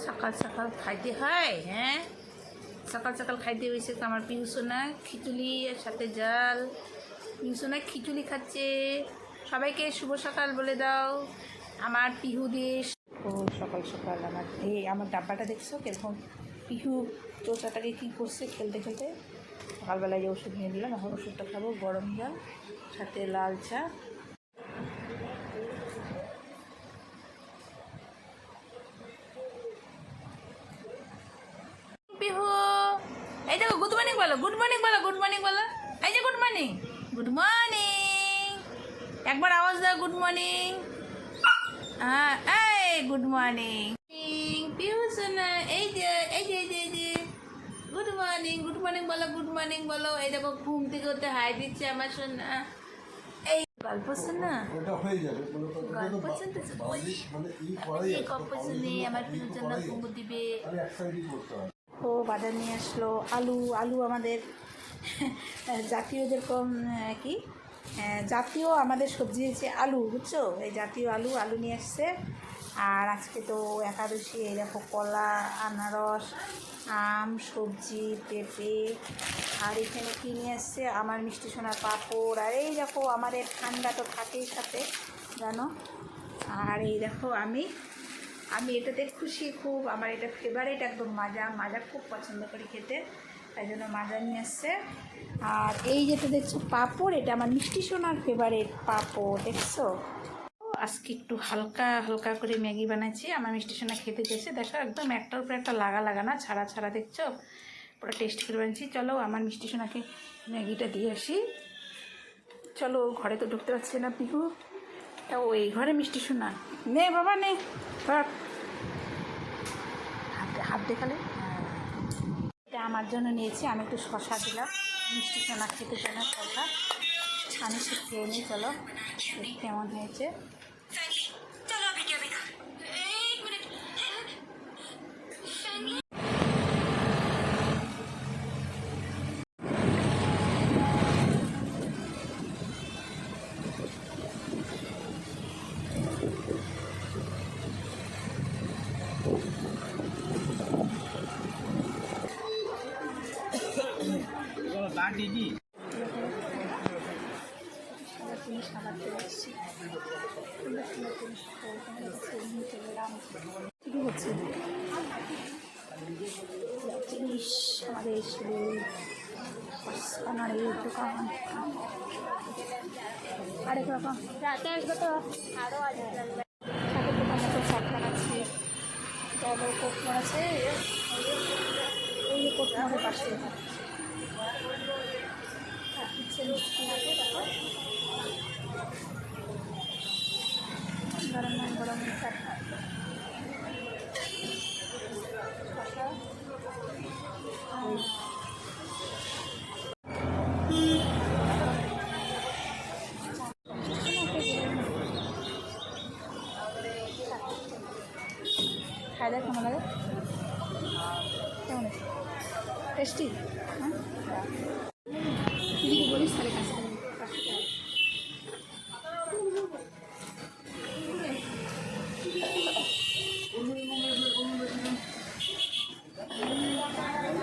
সকাল সকাল খাইতে হয়, হ্যাঁ সকাল সকাল খাইতে হয়েছে তো আমার পিউসোনা খিচুড়ি আর সাথে জাল। পিউসোনা খিচুড়ি খাচ্ছে। সবাইকে শুভ সকাল বলে দাও আমার পিহু দেশ। ও সকাল সকাল আমার ডাব্বাটা দেখছো কিরকম পিহু চোচাটাকে কী করছে খেলতে খেলতে। সকালবেলায় যে ওষুধ নিয়ে দিলাম, এখন ওষুধটা খাবো, গরম জল সাথে লাল চা। পিহু এই দেখো গুড মর্নিং বলো, গুড মর্নিং বলো, গুড মর্নিং বলো। এই যে গুড মর্নিং, গুড মর্নিং, একবার আওয়াজ দাও গুড মর্নিং। হ্যাঁ এই গুড মর্নিং পিহু সোনা, এই যে এই যে এই যে এই যে গুড মর্নিং, গুড মর্নিং বলো, গুড মর্নিং বলো। এই দেখো ঘুম থেকে হতে হাই দিচ্ছে আমার সোনা। এই গল্প শোনা, গল্প শুনতেছে, গল্প শুনে আমার পিহুর জন্য ঘুম দিবে। ও বাজার নিয়ে আসলো আলু। আলু আমাদের জাতীয় যেরকম কি জাতীয় আমাদের সবজি হচ্ছে আলু, বুঝছো? এই জাতীয় আলু আলু নিয়ে আসছে। আর আজকে তো একাদশী, এই দেখো কলা, আনারস, আম, সবজি, পেঁপে। আর এখানে কী নিয়ে আসছে আমার মিষ্টি সোনার পাঁপড়। আর এই দেখো আমার ঠান্ডা তো থাকেই সাথে, জানো। আর এই দেখো আমি এটাতে খুশি খুব, আমার এটা ফেভারিট একদম। মাজা খুব পছন্দ করি খেতে, তাই জন্য মাজা নিয়ে আসছে। আর এই যেটা দেখছো পাঁপড়, এটা আমার মিষ্টি সোনার ফেভারিট পাঁপড়, দেখছো। আজকে একটু হালকা হালকা করে ম্যাগি বানাচ্ছি, আমার মিষ্টি সোনা খেতে চেয়েছে। দেখো একদম একটার উপরে একটা লাগা না, ছাড়া ছাড়া, দেখছো পুরো টেস্ট করে বানিয়েছি। চলো আমার মিষ্টি সোনাকে ম্যাগিটা দিয়ে আসি। চলো, ঘরে তো ঢুকতে পারছে না পিহু। ও এই ঘরে মিষ্টি সোনা নে বাবা নে, হাত দেখালে। এটা আমার জন্য নিয়েছি, আমি একটু শশা দিলাম মিষ্টি সোনা খেতে জন্য শশা। আমি একটু খেয়ে নিই, চলো কেমন হয়েছে। সাবাতে আসছি, শুরু হচ্ছে জিনিস আমাদের সোনারের দোকান। আরেক রকম রাতে আসবে তো আরও ঠাকুর দোকানে তো শাক লাগাচ্ছি, তারপর কোটমোড় আছে, ওই যে কোটমোড়ের পাশে গরম গরম শাক খাই দেয় কেমন লাগে, কেমন আছে টেস্টি।